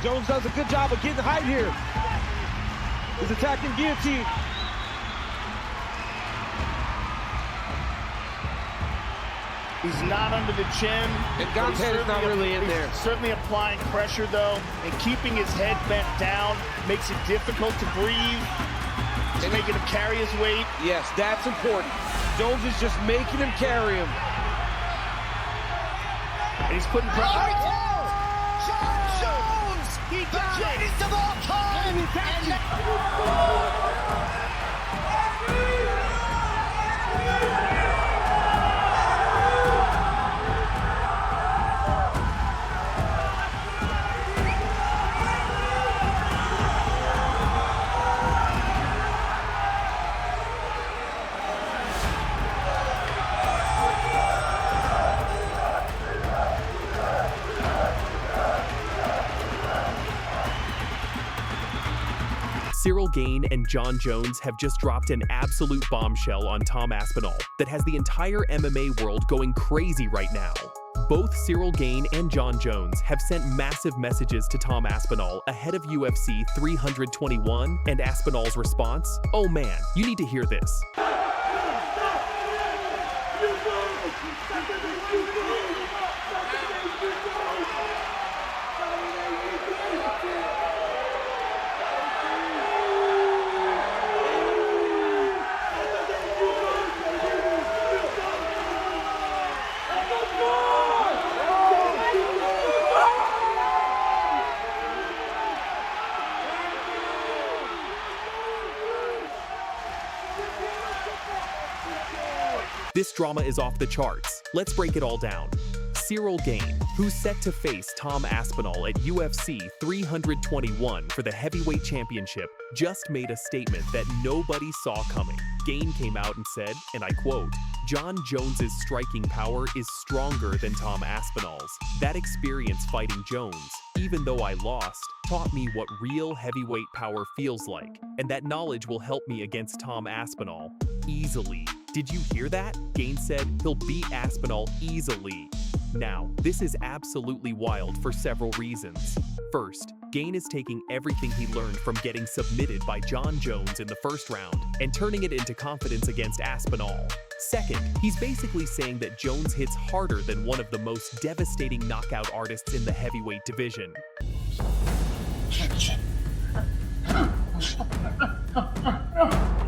Jones does a good job of getting height here. He's attacking guillotine. He's not under the chin. And Gane's head is not really in there. Certainly applying pressure, though, and keeping his head bent down makes it difficult to breathe. It's making him carry his weight. Yes, that's important. Jones is just making him carry him. And he's putting pressure. Jon Jones! The greatest of all time! Ciryl Gane and Jon Jones have just dropped an absolute bombshell on Tom Aspinall that has the entire MMA world going crazy right now. Both Ciryl Gane and Jon Jones have sent massive messages to Tom Aspinall ahead of UFC 321, and Aspinall's response? Oh man, you need to hear this. This drama is off the charts. Let's break it all down. Ciryl Gane, who's set to face Tom Aspinall at UFC 321 for the heavyweight championship, just made a statement that nobody saw coming. Gane came out and said, and I quote, "Jon Jones's striking power is stronger than Tom Aspinall's. That experience fighting Jones, even though I lost, taught me what real heavyweight power feels like, and that knowledge will help me against Tom Aspinall easily." Did you hear that? Gane said he'll beat Aspinall easily. Now, this is absolutely wild for several reasons. First, Gane is taking everything he learned from getting submitted by Jon Jones in the first round and turning it into confidence against Aspinall. Second, he's basically saying that Jones hits harder than one of the most devastating knockout artists in the heavyweight division.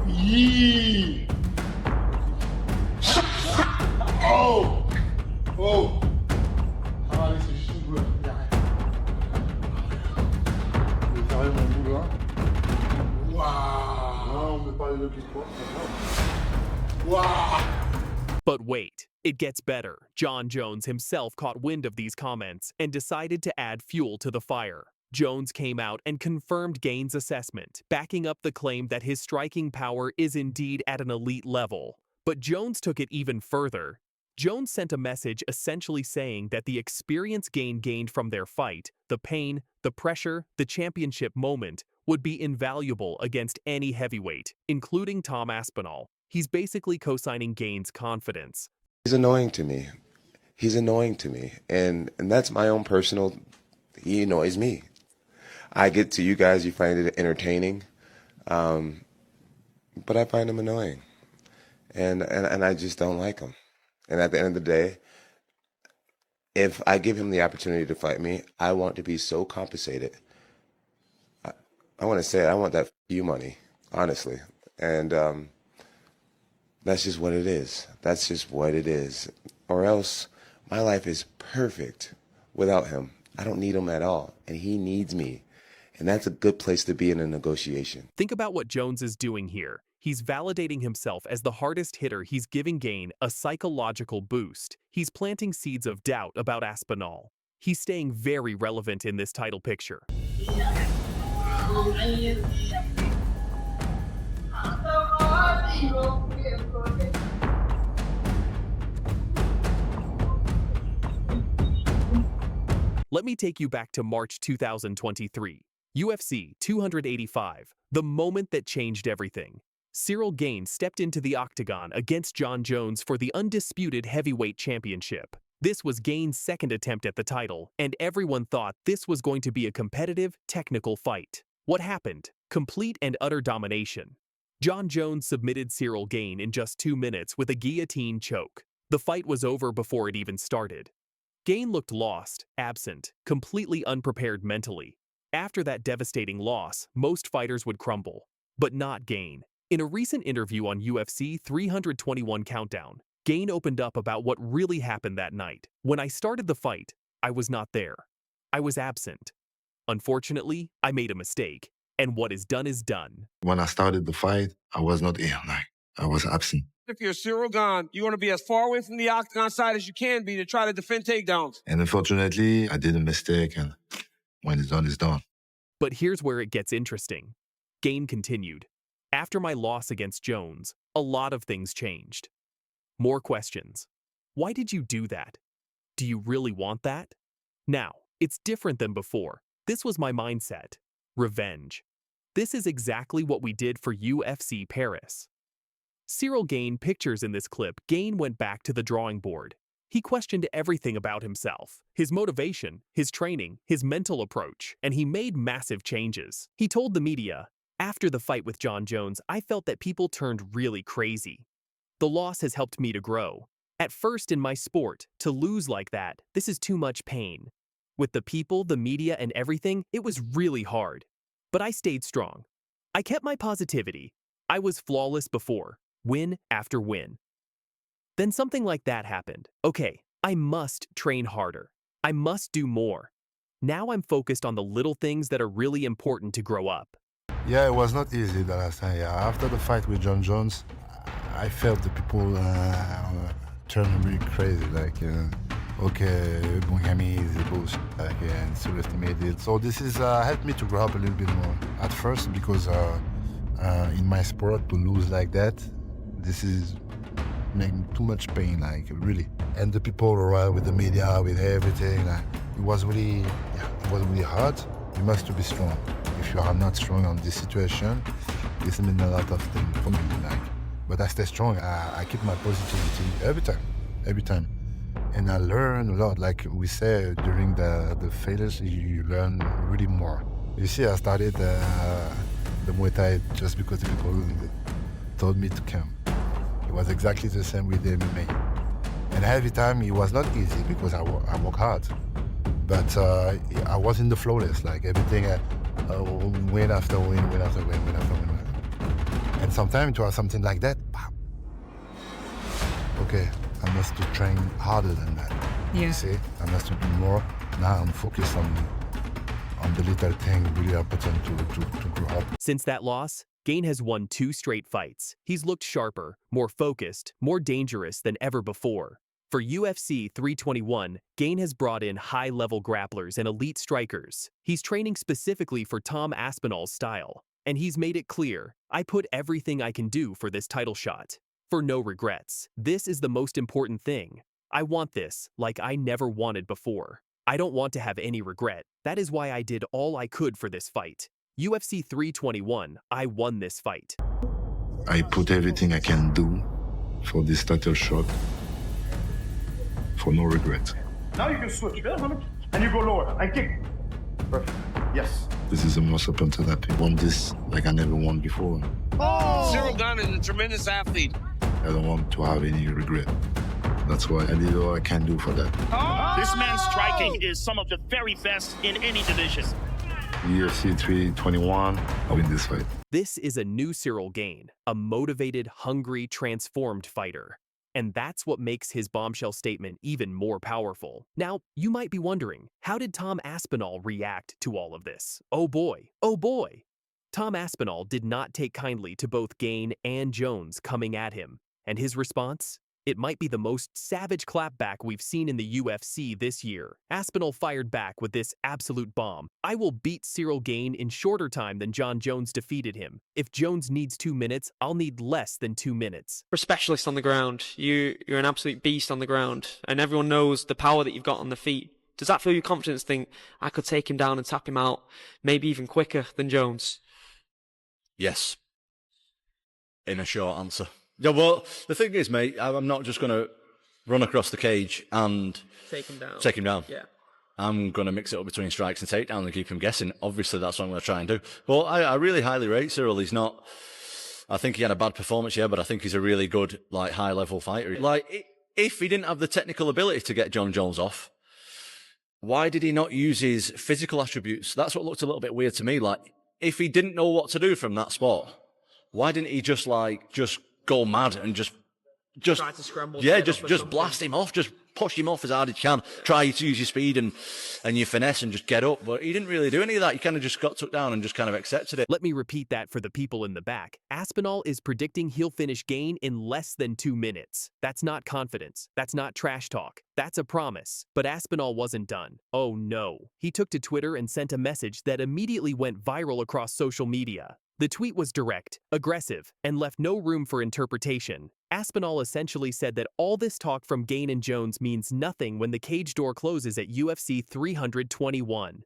Yee! Oh! Oh! Ah, laissez juste une boule. Je vais faire mon boule là. Waouh! Non, on ne met pas les deux qui se croient. Waouh! But wait, it gets better. Jon Jones himself caught wind of these comments and decided to add fuel to the fire. Jones came out and confirmed Gane's assessment, backing up the claim that his striking power is indeed at an elite level. But Jones took it even further. Jones sent a message essentially saying that the experience Gane gained from their fight, the pain, the pressure, the championship moment, would be invaluable against any heavyweight, including Tom Aspinall. He's basically co-signing Gane's confidence. He's annoying to me. He's annoying to me. And that's my own personal, he annoys me. I get to you guys, you find it entertaining, but I find him annoying. And I just don't like him. And at the end of the day, if I give him the opportunity to fight me, I want to be so compensated. I want to say it, I want that you money, honestly. And that's just what it is. That's just what it is. Or else my life is perfect without him. I don't need him at all. And he needs me. And that's a good place to be in a negotiation. Think about what Jones is doing here. He's validating himself as the hardest hitter. He's giving Gane a psychological boost. He's planting seeds of doubt about Aspinall. He's staying very relevant in this title picture. Let me take you back to March 2023. UFC 285, the moment that changed everything. Ciryl Gane stepped into the octagon against Jon Jones for the undisputed heavyweight championship. This was Gane's second attempt at the title, and everyone thought this was going to be a competitive, technical fight. What happened? Complete and utter domination. Jon Jones submitted Ciryl Gane in just 2 minutes with a guillotine choke. The fight was over before it even started. Gane looked lost, absent, completely unprepared mentally. After that devastating loss, most fighters would crumble, but not Gane. In a recent interview on UFC 321 Countdown, Gane opened up about what really happened that night. When I started the fight, I was not there. I was absent. Unfortunately, I made a mistake, and what is done. When I started the fight, I was not here. I was absent. If you're Ciryl Gane, you want to be as far away from the octagon side as you can be to try to defend takedowns. And unfortunately, I did a mistake, and when it's done, it's done. But here's where it gets interesting. Gane continued. After my loss against Jones, a lot of things changed. More questions. Why did you do that? Do you really want that? Now, it's different than before. This was my mindset. Revenge. This is exactly what we did for UFC Paris. Ciryl Gane pictures in this clip. Gane went back to the drawing board. He questioned everything about himself, his motivation, his training, his mental approach, and he made massive changes. He told the media, "After the fight with Jon Jones, I felt that people turned really crazy. The loss has helped me to grow. At first in my sport, to lose like that, this is too much pain. With the people, the media, and everything, it was really hard. But I stayed strong. I kept my positivity. I was flawless before, win after win. Then something like that happened. Okay, I must train harder. I must do more. Now I'm focused on the little things that are really important to grow up." Yeah, it was not easy the last time. Yeah, after the fight with Jon Jones, I felt the people turn really crazy. Okay, monogamy is bullshit. And seriously made it. So this is helped me to grow up a little bit more. At first, because in my sport to lose like that, this is making too much pain, really. And the people around with the media, with everything, it was really hard. You must be strong. If you are not strong on this situation, this means a lot of things for me. But I stay strong. I keep my positivity every time. And I learn a lot. Like we say, during the failures, you learn really more. You see, I started the Muay Thai just because the people told me to come. It was exactly the same with the MMA. And every time it was not easy because I work hard. But I was in the flawless, everything, win after win, win after win, win after win. And sometimes to have something like that, okay, I must train harder than that. Yeah. You see, I must do more. Now I'm focused on the little thing, really important to grow up. Since that loss, Gane has won 2 straight fights. He's looked sharper, more focused, more dangerous than ever before. For UFC 321, Gane has brought in high-level grapplers and elite strikers. He's training specifically for Tom Aspinall's style, and he's made it clear, I put everything I can do for this title shot. For no regrets. This is the most important thing. I want this like I never wanted before. I don't want to have any regret. That is why I did all I could for this fight. UFC 321, I won this fight. I put everything I can do for this title shot. For no regret. Now you can switch, and you go lower and kick. Perfect. Yes. This is the most important that I won this like I never won before. Oh! Ciryl Gane is a tremendous athlete. I don't want to have any regret. That's why I did all I can do for that. This man's striking is some of the very best in any division. UFC 321, I win this fight. This is a new Ciryl Gane, a motivated, hungry, transformed fighter. And that's what makes his Bombshell statement even more powerful. Now, you might be wondering, how did Tom Aspinall react to all of this? Oh boy, oh boy. Tom Aspinall did not take kindly to both Gane and Jones coming at him. And his response? It might be the most savage clapback we've seen in the UFC this year. Aspinall fired back with this absolute bomb. I will beat Ciryl Gane in shorter time than Jon Jones defeated him. If Jones needs 2 minutes, I'll need less than 2 minutes. For a specialist on the ground, you're an absolute beast on the ground, and everyone knows the power that you've got on the feet. Does that fill your confidence to think, I could take him down and tap him out, maybe even quicker than Jones? Yes. In a short answer. Yeah, well, the thing is, mate, I'm not just going to run across the cage and Take him down. take him down. Yeah. I'm going to mix it up between strikes and takedowns and keep him guessing. Obviously, that's what I'm going to try and do. But I really highly rate Ciryl. He's not... I think he had a bad performance, yeah, but I think he's a really good, like, high-level fighter. Like, if he didn't have the technical ability to get Jon Jones off, why did he not use his physical attributes? That's what looked a little bit weird to me. Like, if he didn't know what to do from that spot, why didn't he just go mad and just Try to scramble. yeah, just blast him off, just push him off as hard as you can. Try to use your speed and your finesse and just get up. But he didn't really do any of that. He kind of just got took down and just kind of accepted it. Let me repeat that for the people in the back. Aspinall is predicting he'll finish Gane in less than 2 minutes. That's not confidence. That's not trash talk. That's a promise. But Aspinall wasn't done. Oh no. He took to Twitter and sent a message that immediately went viral across social media. The tweet was direct, aggressive, and left no room for interpretation. Aspinall essentially said that all this talk from Gane and Jones means nothing when the cage door closes at UFC 321.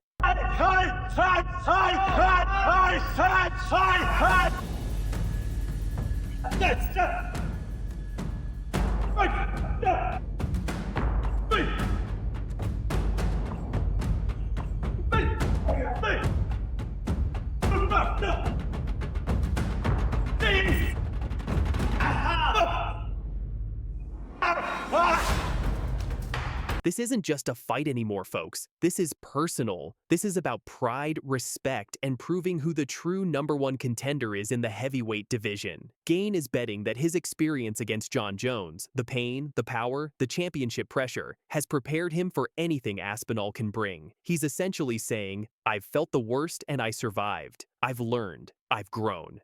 This isn't just a fight anymore, folks. This is personal. This is about pride, respect, and proving who the true #1 contender is in the heavyweight division. Gane is betting that his experience against Jon Jones, the pain, the power, the championship pressure, has prepared him for anything Aspinall can bring. He's essentially saying, I've felt the worst and I survived. I've learned. I've grown.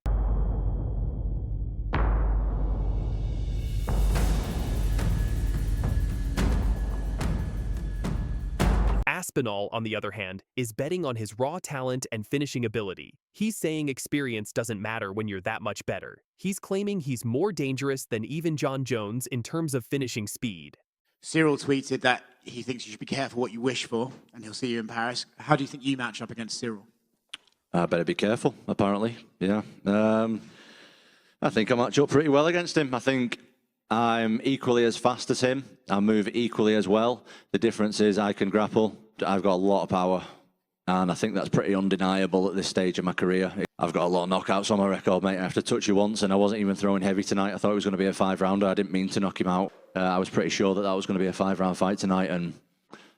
Aspinall, on the other hand, is betting on his raw talent and finishing ability. He's saying experience doesn't matter when you're that much better. He's claiming he's more dangerous than even Jon Jones in terms of finishing speed. Ciryl tweeted that he thinks you should be careful what you wish for, and he'll see you in Paris. How do you think you match up against Ciryl? I better be careful, apparently. Yeah. I think I match up pretty well against him. I think I'm equally as fast as him. I move equally as well. The difference is I can grapple. I've got a lot of power. And I think that's pretty undeniable at this stage of my career. I've got a lot of knockouts on my record, mate. I have to touch you once, and I wasn't even throwing heavy tonight. I thought it was going to be a 5-rounder. I didn't mean to knock him out. I was pretty sure that that was going to be a 5-round fight tonight, and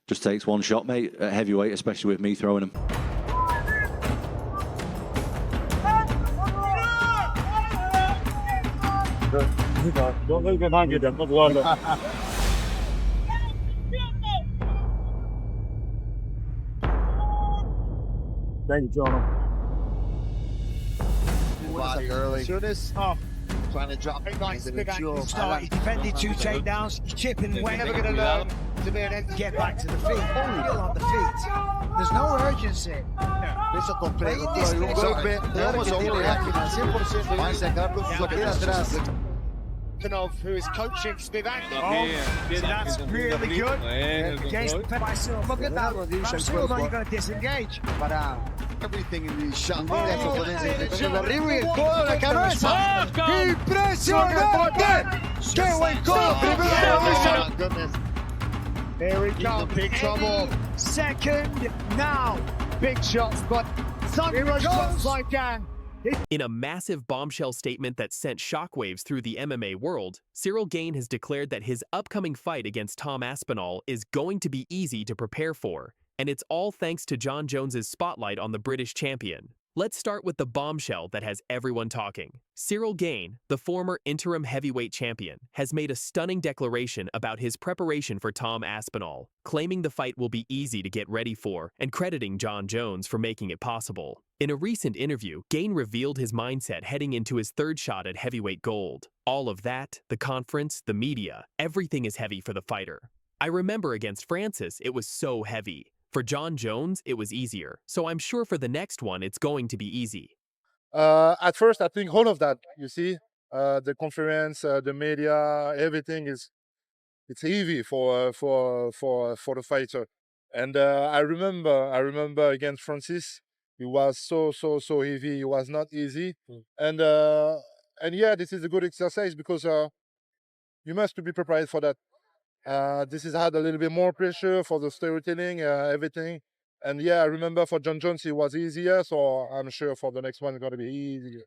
just takes one shot, mate, at heavyweight, especially with me throwing him. Don't leave him hanging, then. Not one. Thank you, John. Body early. Trying to drop it. He's defended 2 takedowns. He's chipping away. Never going to learn to be able to get back to the feet. Still on the feet. There's no urgency. Peso completo. Un golpe. Vamos a overreacting al 100%. Va a sacar con su salida atrás. Of who is coaching Spivak. So that's really good. Against look at that. Ciryl not going to disengage. Para everything in the shot. Mira eso, con el arriba y el codo de la cabeza. ¡Impresionante! ¡Qué buen codo! Primero. Here we go. Big trouble. Second now. Big shots, but Sunday shots like that. In a massive bombshell statement that sent shockwaves through the MMA world, Ciryl Gane has declared that his upcoming fight against Tom Aspinall is going to be easy to prepare for, and it's all thanks to Jon Jones's spotlight on the British champion. Let's start with the bombshell that has everyone talking. Ciryl Gane, the former interim heavyweight champion, has made a stunning declaration about his preparation for Tom Aspinall, claiming the fight will be easy to get ready for, and crediting Jon Jones for making it possible. In a recent interview, Gane revealed his mindset heading into his 3rd shot at heavyweight gold. All of that, the conference, the media, everything is heavy for the fighter. I remember against Francis, it was so heavy. For Jon Jones, it was easier, so I'm sure for the next one, it's going to be easy. At first, I think all of that, you see, the conference, the media, everything it's heavy for the fighter. And I remember against Francis, it was so heavy. It was not easy. And yeah, this is a good exercise because you must be prepared for that. This has had a little bit more pressure for the storytelling, everything. And yeah, I remember for Jon Jones, it was easier, so I'm sure for the next one, it's going to be easier.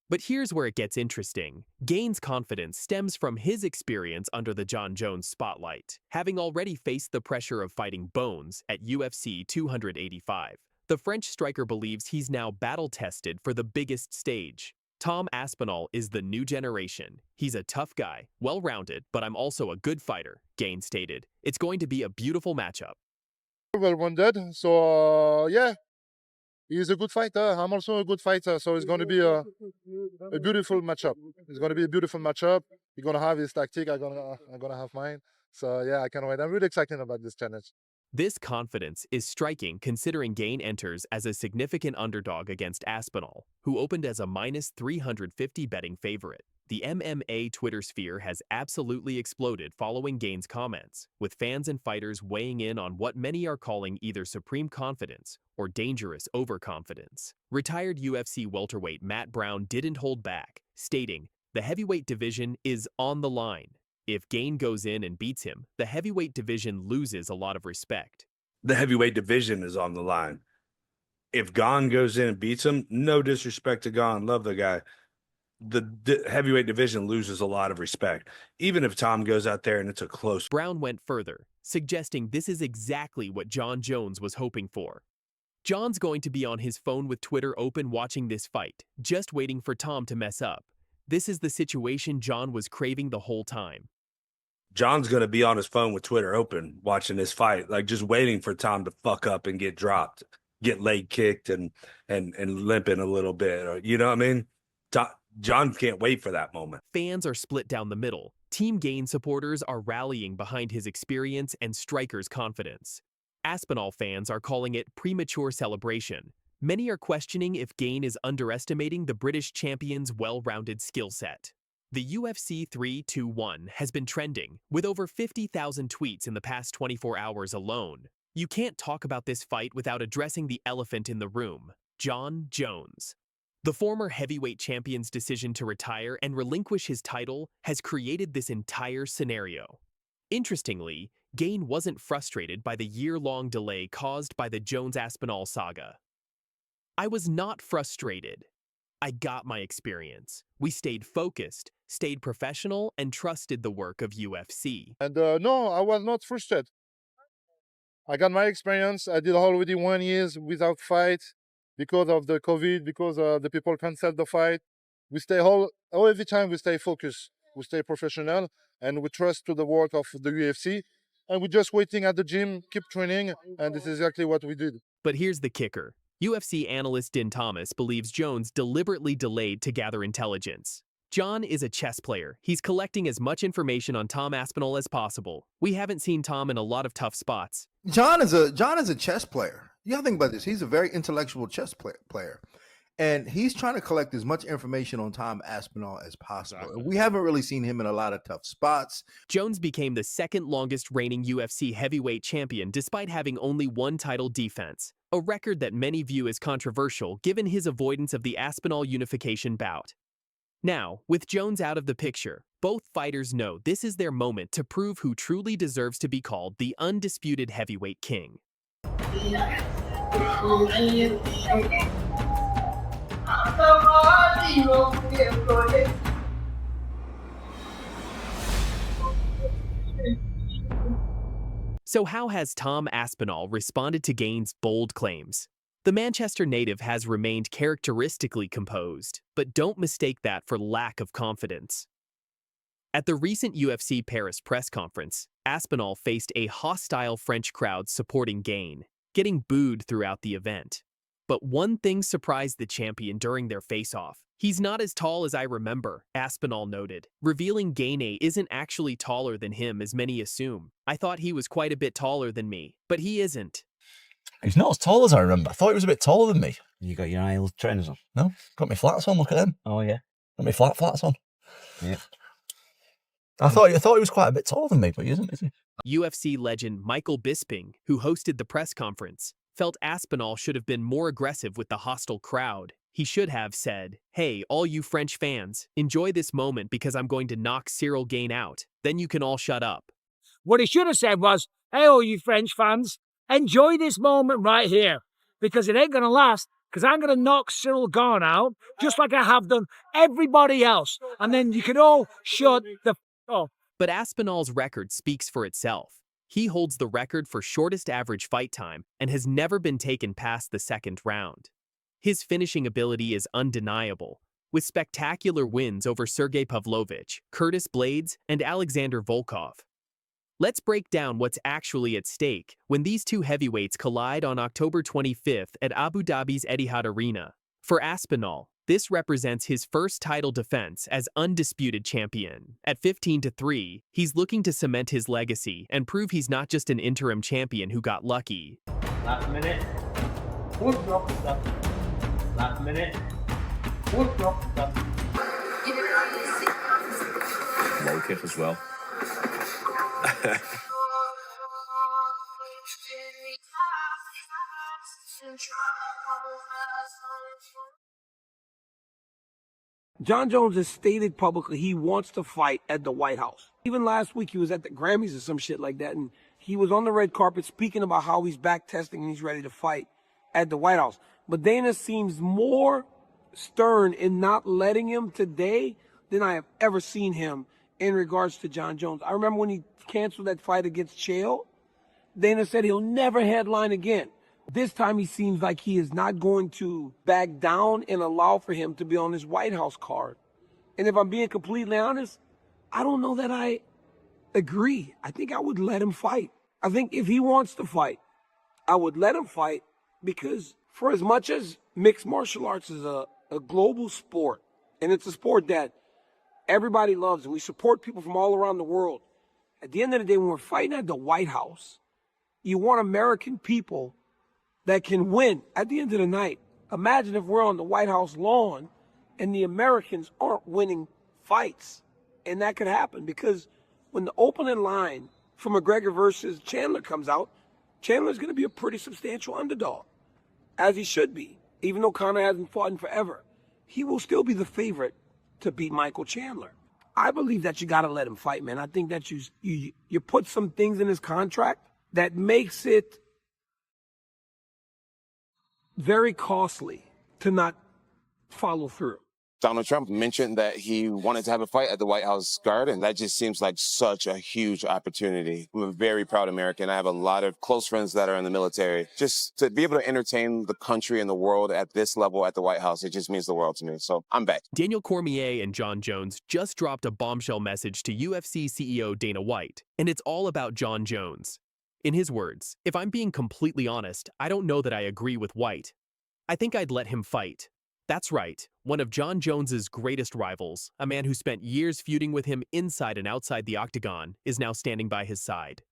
But here's where it gets interesting. Gane's confidence stems from his experience under the Jon Jones spotlight, having already faced the pressure of fighting Bones at UFC 285. The French striker believes he's now battle-tested for the biggest stage. Tom Aspinall is the new generation. He's a tough guy, well-rounded, but I'm also a good fighter, Gane stated. It's going to be a beautiful matchup. Well-rounded, so yeah. He's a good fighter. I'm also a good fighter, so it's going to be a beautiful matchup. It's going to be a beautiful matchup. He's going to have his tactic. I'm going to have mine. So yeah, I can't wait. I'm really excited about this challenge. This confidence is striking considering Gane enters as a significant underdog against Aspinall, who opened as a -350 betting favorite. The MMA Twitter sphere has absolutely exploded following Gane's comments, with fans and fighters weighing in on what many are calling either supreme confidence or dangerous overconfidence. Retired UFC welterweight Matt Brown didn't hold back, stating, "The heavyweight division is on the line. If Gane goes in and beats him, the heavyweight division loses a lot of respect." The heavyweight division is on the line. If Gane goes in and beats him, no disrespect to Gane, love the guy. The heavyweight division loses a lot of respect, even if Tom goes out there and it's a close. Brown went further, suggesting this is exactly what Jon Jones was hoping for. Jon's going to be on his phone with Twitter open watching this fight, just waiting for Tom to mess up. This is the situation Jon was craving the whole time. Jon's going to be on his phone with Twitter open watching this fight, like just waiting for Tom to fuck up and get dropped, get leg kicked and limping a little bit. Or, you know what I mean? Jon can't wait for that moment. Fans are split down the middle. Team Gane supporters are rallying behind his experience and striker's confidence. Aspinall fans are calling it premature celebration. Many are questioning if Gane is underestimating the British champion's well-rounded skill set. The UFC 321 has been trending, with over 50,000 tweets in the past 24 hours alone. You can't talk about this fight without addressing the elephant in the room, Jon Jones. The former heavyweight champion's decision to retire and relinquish his title has created this entire scenario. Interestingly, Gane wasn't frustrated by the year-long delay caused by the Jones-Aspinall saga. "I was not frustrated. I got my experience. We stayed focused, stayed professional, and trusted the work of UFC." And no, I was not frustrated. I got my experience. I did already 1 year without fight because of the COVID, because the people canceled the fight. We stay every time we stay focused, we stay professional, and we trust to the work of the UFC. And we're just waiting at the gym, keep training, and this is exactly what we did. But here's the kicker. UFC analyst Din Thomas believes Jones deliberately delayed to gather intelligence. Jon is a chess player. He's collecting as much information on Tom Aspinall as possible. We haven't seen Tom in a lot of tough spots. Jon is a chess player. You gotta think about this. He's a very intellectual chess player. And he's trying to collect as much information on Tom Aspinall as possible. Exactly. We haven't really seen him in a lot of tough spots. Jones became the second longest reigning UFC heavyweight champion despite having only one title defense, a record that many view as controversial given his avoidance of the Aspinall unification bout. Now, with Jones out of the picture, both fighters know this is their moment to prove who truly deserves to be called the undisputed heavyweight king. So how has Tom Aspinall responded to Gane's bold claims? The Manchester native has remained characteristically composed, but don't mistake that for lack of confidence. At the recent UFC Paris press conference, Aspinall faced a hostile French crowd supporting Gane, getting booed throughout the event. But one thing surprised the champion during their face-off. "He's not as tall as I remember," Aspinall noted, revealing Gane isn't actually taller than him as many assume. "I thought he was quite a bit taller than me, but he isn't." He's not as tall as I remember. I thought he was a bit taller than me. You got your IL trainers on? No, got my flats on, look at them. Oh, yeah. Got my flats on. Yeah. I thought he was quite a bit taller than me, but he isn't, is he? UFC legend Michael Bisping, who hosted the press conference, felt Aspinall should have been more aggressive with the hostile crowd. He should have said, "Hey, all you French fans, enjoy this moment because I'm going to knock Ciryl Gane out. Then you can all shut up." What he should have said was, hey, all you French fans, enjoy this moment right here, because it ain't going to last, because I'm going to knock Ciryl Gane out, just like I have done everybody else. And then you can all shut the off. But Aspinall's record speaks for itself. He holds the record for shortest average fight time and has never been taken past the second round. His finishing ability is undeniable, with spectacular wins over Sergey Pavlovich, Curtis Blades, and Alexander Volkov. Let's break down what's actually at stake when these two heavyweights collide on October 25th at Abu Dhabi's Etihad Arena. For Aspinall, this represents his first title defense as undisputed champion. At 15-3, he's looking to cement his legacy and prove he's not just an interim champion who got lucky. Last minute. Last minute. Low kick as well. Jon Jones has stated publicly he wants to fight at the White House. Even last week, he was at the Grammys or some shit like that, and he was on the red carpet speaking about how he's back testing and he's ready to fight at the White House. But Dana seems more stern in not letting him today than I have ever seen him in regards to Jon Jones. I remember when he canceled that fight against Chael, Dana said he'll never headline again. This time he seems like he is not going to back down and allow for him to be on his White House card. And if I'm being completely honest, I don't know that I agree. I think I would let him fight. I think if he wants to fight, I would let him fight, because for as much as mixed martial arts is a global sport, and it's a sport that everybody loves, and we support people from all around the world, at the end of the day, when we're fighting at the White House, you want American people that can win at the end of the night. Imagine if we're on the White House lawn and the Americans aren't winning fights. And that could happen, because when the opening line for McGregor versus Chandler comes out, Chandler's going to be a pretty substantial underdog, as he should be. Even though Conor hasn't fought in forever, he will still be the favorite to beat Michael Chandler. I believe that you got to let him fight, man. I think that you put some things in his contract that makes it very costly to not follow through. Donald Trump mentioned that he wanted to have a fight at the White House Garden. That just seems like such a huge opportunity. I'm a very proud American. I have a lot of close friends that are in the military. Just to be able to entertain the country and the world at this level at the White House, it just means the world to me. So I'm back. Daniel Cormier and Jon Jones just dropped a bombshell message to UFC CEO Dana White, and it's all about Jon Jones. In his words, if I'm being completely honest, I don't know that I agree with White. I think I'd let him fight. That's right, one of Jon Jones's greatest rivals, a man who spent years feuding with him inside and outside the octagon, is now standing by his side.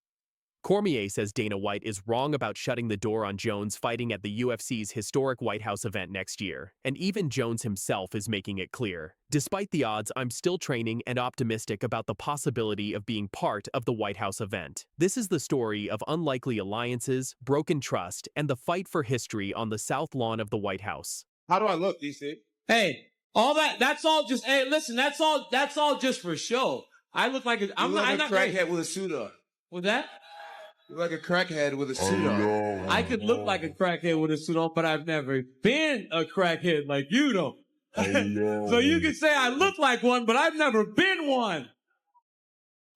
Cormier says Dana White is wrong about shutting the door on Jones fighting at the UFC's historic White House event next year, and even Jones himself is making it clear. Despite the odds, I'm still training and optimistic about the possibility of being part of the White House event. This is the story of unlikely alliances, broken trust, and the fight for history on the South Lawn of the White House. How do I look, DC? Hey, that's all just, hey, listen, that's all just for show. I look like I'm not crackhead with a suit on. With that? You look like a crackhead with a suit on. I could look like a crackhead with a suit on, but I've never been a crackhead like you know. So you can say I look like one, but I've never been one.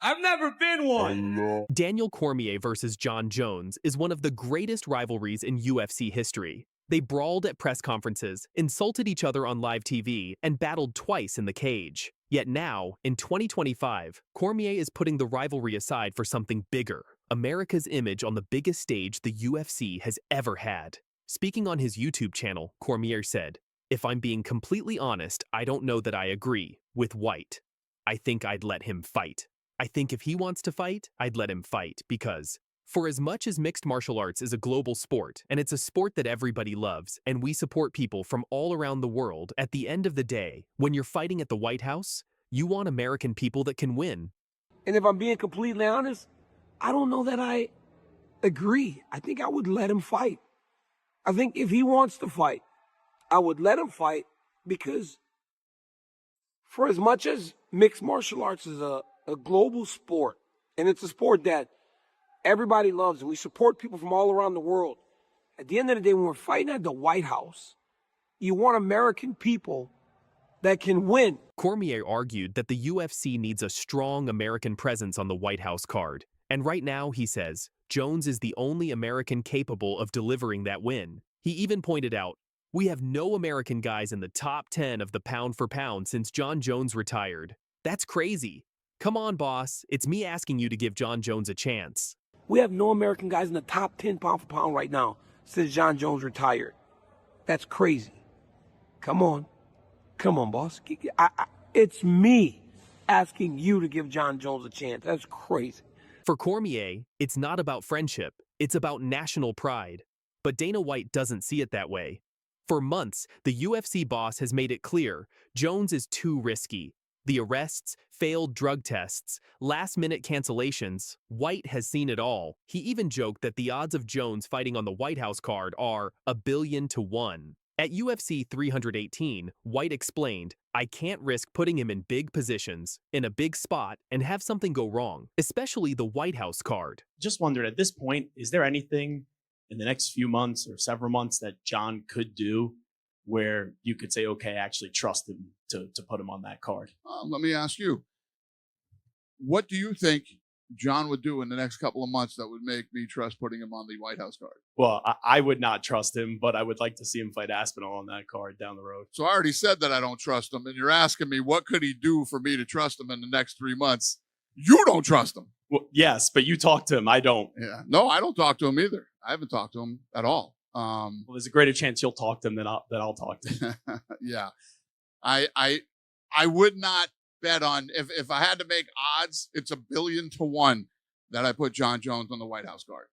I've never been one. Daniel Cormier versus Jon Jones is one of the greatest rivalries in UFC history. They brawled at press conferences, insulted each other on live TV, and battled twice in the cage. Yet now, in 2025, Cormier is putting the rivalry aside for something bigger: America's image on the biggest stage the UFC has ever had. Speaking on his YouTube channel, Cormier said, "If I'm being completely honest, I don't know that I agree with White. I think I'd let him fight. I think if he wants to fight, I'd let him fight, because for as much as mixed martial arts is a global sport, and it's a sport that everybody loves, and we support people from all around the world, at the end of the day, when you're fighting at the White House, you want American people that can win." And if I'm being completely honest, I don't know that I agree. I think I would let him fight. I think if he wants to fight, I would let him fight, because for as much as mixed martial arts is a global sport, And it's a sport that everybody loves, and we support people from all around the world. At the end of the day, when we're fighting at the White House, you want American people that can win. Cormier argued that the UFC needs a strong American presence on the White House card. And right now, he says, Jones is the only American capable of delivering that win. He even pointed out, we have no American guys in the top 10 of the pound for pound since Jon Jones retired. That's crazy. Come on, boss. It's me asking you to give Jon Jones a chance. We have no American guys in the top 10 pound for pound right now since Jon Jones retired. That's crazy. Come on. Come on, boss. It's me asking you to give Jon Jones a chance. That's crazy. For Cormier, it's not about friendship. It's about national pride. But Dana White doesn't see it that way. For months, the UFC boss has made it clear Jones is too risky. The arrests, failed drug tests, last-minute cancellations, White has seen it all. He even joked that the odds of Jones fighting on the White House card are 1,000,000,000 to 1. At UFC 318, White explained, I can't risk putting him in big positions, in a big spot, and have something go wrong, especially the White House card. Just wondered, at this point, is there anything in the next few months or several months that Jon could do where you could say, okay, I actually trust him to put him on that card? Let me ask you, what do you think Jon would do in the next couple of months that would make me trust putting him on the White House card? Well, I would not trust him, but I would like to see him fight Aspinall on that card down the road. So I already said that I don't trust him, and you're asking me what could he do for me to trust him in the next 3 months? You don't trust him. Well, yes, but you talk to him. I don't. Yeah. No, I don't talk to him either. I haven't talked to him at all. Well, there's a greater chance you'll talk to him than I'll talk to him. Yeah. I would not bet on, if I had to make odds, it's 1,000,000,000 to 1 that I put Jon Jones on the White House card.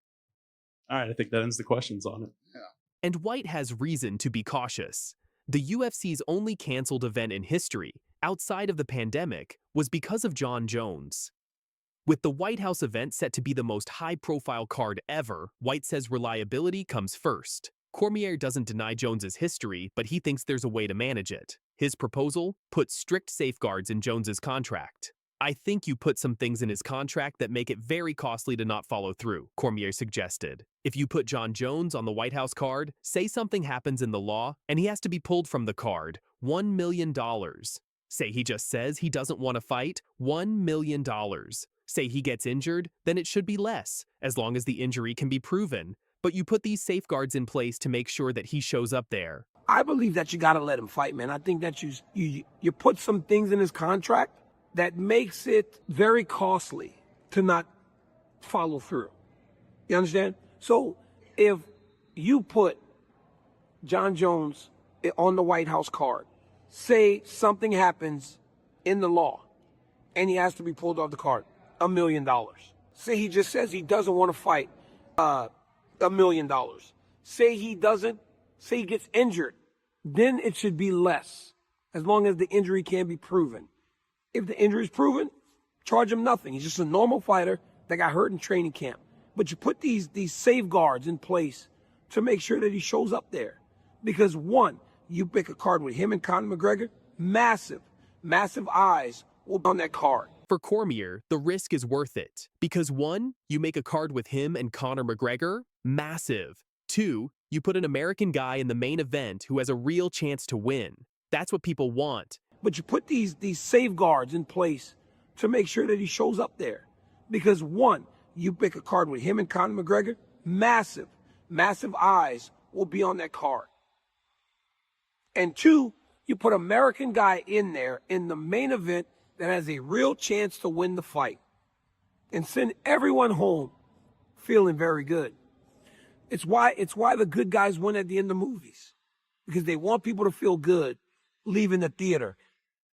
All right, I think that ends the questions on it. Yeah. And White has reason to be cautious. The UFC's only canceled event in history, outside of the pandemic, was because of Jon Jones. With the White House event set to be the most high-profile card ever, White says reliability comes first. Cormier doesn't deny Jones's history, but he thinks there's a way to manage it. His proposal? Put strict safeguards in Jones's contract. I think you put some things in his contract that make it very costly to not follow through, Cormier suggested. If you put Jon Jones on the White House card, say something happens in the law, and he has to be pulled from the card, $1 million. Say he just says he doesn't want to fight, $1 million. Say he gets injured, then it should be less, as long as the injury can be proven. But you put these safeguards in place to make sure that he shows up there. I believe that you got to let him fight, man. I think that you put some things in his contract that makes it very costly to not follow through. You understand? So if you put Jon Jones on the White House card, say something happens in the law and he has to be pulled off the card, $1 million. Say he just says he doesn't want to fight, $1 million. Say he doesn't, say he gets injured, then it should be less, as long as the injury can be proven. If the injury is proven, charge him nothing. He's just a normal fighter that got hurt in training camp. But you put these safeguards in place to make sure that he shows up there. Because one, you pick a card with him and Conor McGregor, massive eyes will be on that card. For Cormier, the risk is worth it. Because one, you make a card with him and Conor McGregor, massive. Two, you put an American guy in the main event who has a real chance to win. That's what people want. But you put these safeguards in place to make sure that he shows up there. Because one, you pick a card with him and Conor McGregor, massive eyes will be on that card. And two, you put American guy in there in the main event that has a real chance to win the fight. And send everyone home feeling very good. It's why the good guys win at the end of movies. Because they want people to feel good leaving the theater.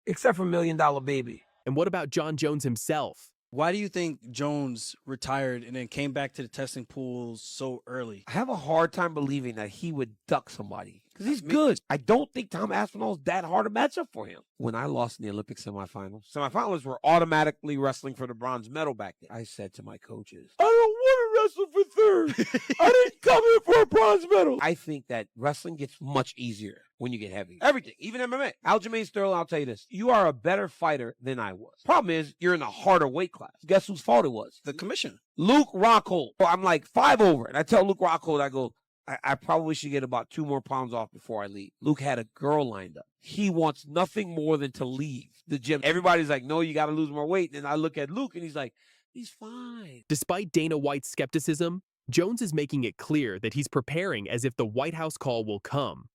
Except for $1 Million Baby. And what about Jon Jones himself? Why do you think Jones retired and then came back to the testing pools so early? I have a hard time believing that he would duck somebody. Because he's good. I don't think Tom Aspinall is that hard a matchup for him. When I lost in the Olympic semifinals were automatically wrestling for the bronze medal back then. I said to my coaches, I don't want to wrestle for third. I didn't come here for a bronze medal. I think that wrestling gets much easier when you get heavy. Everything, even MMA. Aljamain Sterling, I'll tell you this. You are a better fighter than I was. Problem is, you're in a harder weight class. Guess whose fault it was? The commission. Luke Rockhold. I'm like 5 over. And I tell Luke Rockhold, I go, I probably should get about 2 more pounds off before I leave. Luke had a girl lined up. He wants nothing more than to leave the gym. Everybody's like, no, you got to lose more weight. And I look at Luke and he's like, he's fine. Despite Dana White's skepticism, Jones is making it clear that he's preparing as if the White House call will come.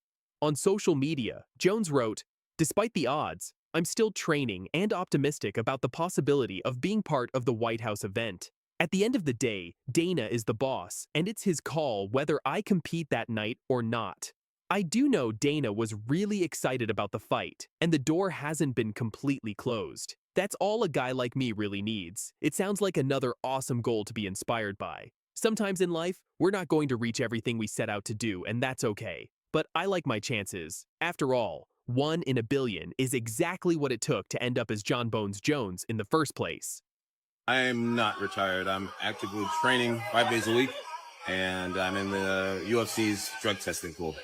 On social media, Jones wrote, "Despite the odds, I'm still training and optimistic about the possibility of being part of the White House event. At the end of the day, Dana is the boss, and it's his call whether I compete that night or not. I do know Dana was really excited about the fight, and the door hasn't been completely closed. That's all a guy like me really needs. It sounds like another awesome goal to be inspired by. Sometimes in life, we're not going to reach everything we set out to do, and that's okay. But I like my chances. After all, 1 in a billion is exactly what it took to end up as Jon Bones Jones in the first place." I'm not retired. I'm actively training 5 days a week, and I'm in the UFC's drug testing pool.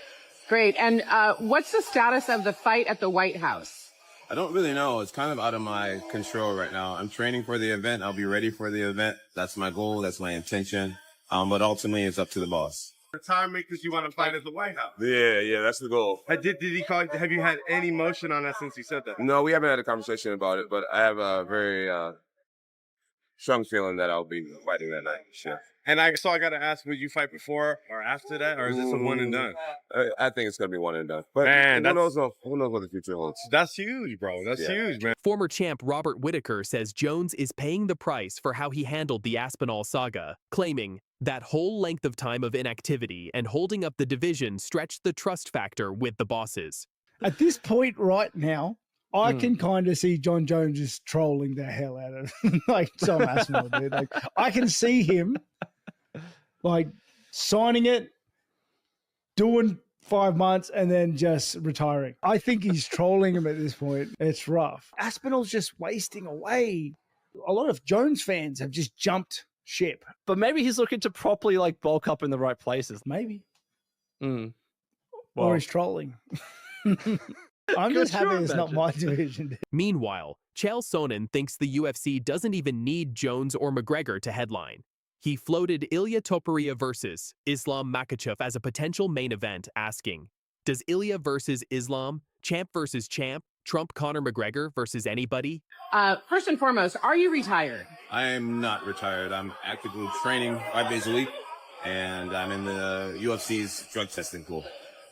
Great. And what's the status of the fight at the White House? I don't really know. It's kind of out of my control right now. I'm training for the event. I'll be ready for the event. That's my goal. That's my intention. But ultimately, it's up to the boss. Retirement because you want to fight at the White House. Yeah, that's the goal. Did he call? Have you had any motion on that since he said that? No, we haven't had a conversation about it, but I have a very strong feeling that I'll be fighting that night. Sure. And I got to ask, would you fight before or after that, or is this a one and done? I think it's going to be one and done. But Man, who knows what the future holds. That's huge, bro. That's huge, man. Former champ Robert Whittaker says Jones is paying the price for how he handled the Aspinall saga, claiming that whole length of time of inactivity and holding up the division stretched the trust factor with the bosses. At this point right now, I can kind of see Jon Jones just trolling the hell out of like Tom Aspinall, dude. Like I can see him like signing it, doing 5 months, and then just retiring. I think he's trolling him at this point. It's rough. Aspinall's just wasting away. A lot of Jones fans have just jumped ship. But maybe he's looking to properly like bulk up in the right places. Maybe. Well, Or he's trolling. I'm just happy it's not my division. Meanwhile, Chael Sonnen thinks the UFC doesn't even need Jones or McGregor to headline. He floated Ilya Topuria versus Islam Makhachev as a potential main event, asking, does Ilya versus Islam, champ versus champ, trump Conor McGregor versus anybody? First and foremost, are you retired? I am not retired. I'm actively training 5 days a week, and I'm in the UFC's drug testing pool.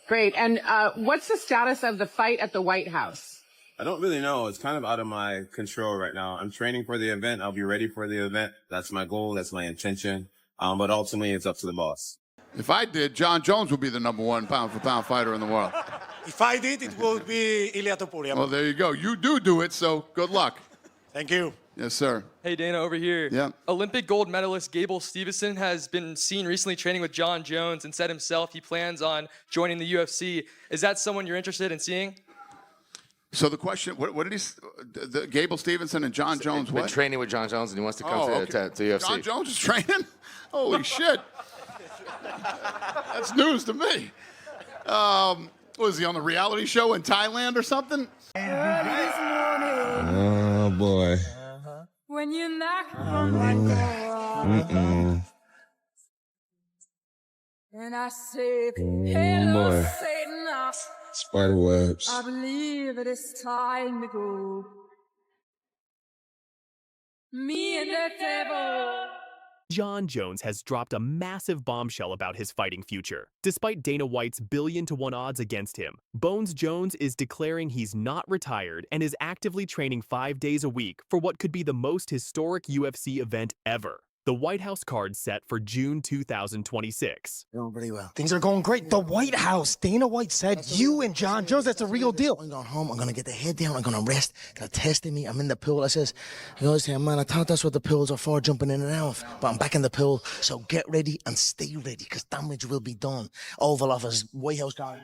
Great. And what's the status of the fight at the White House? I don't really know. It's kind of out of my control right now. I'm training for the event. I'll be ready for the event. That's my goal. That's my intention. But ultimately, it's up to the boss. If I did, Jon Jones would be the #1 pound-for-pound fighter in the world. If I did, it would be Ilya Topuria. Well, there you go. You do it, so good luck. Thank you. Yes, sir. Hey, Dana, over here. Yeah. Olympic gold medalist Gable Stevenson has been seen recently training with Jon Jones and said himself he plans on joining the UFC. Is that someone you're interested in seeing? So the question, what did Gable Stevenson and Jon Jones, Been what? training with Jon Jones, and he wants to come to UFC. Jon Jones is training? Holy shit. That's news to me. Was he on the reality show in Thailand or something? Oh, boy. When you knock on my door and I say, hello, boy. Satan, Spider webs. I believe it is time to go. Me and the devil. Jon Jones has dropped a massive bombshell about his fighting future. Despite Dana White's 1,000,000,000 odds against him, Bones Jones is declaring he's not retired and is actively training 5 days a week for what could be the most historic UFC event ever. The White House card set for June 2026. Going pretty well. Things are going great. The White House. Dana White said you and Jon Jones, that's a real deal. I'm going home. I'm going to get the head down. I'm going to rest. They're testing me. I'm in the pool. I always say, man, I thought that's what the pools are for, jumping in and out. But I'm back in the pool. So get ready and stay ready because damage will be done. Oval Office, White House guard.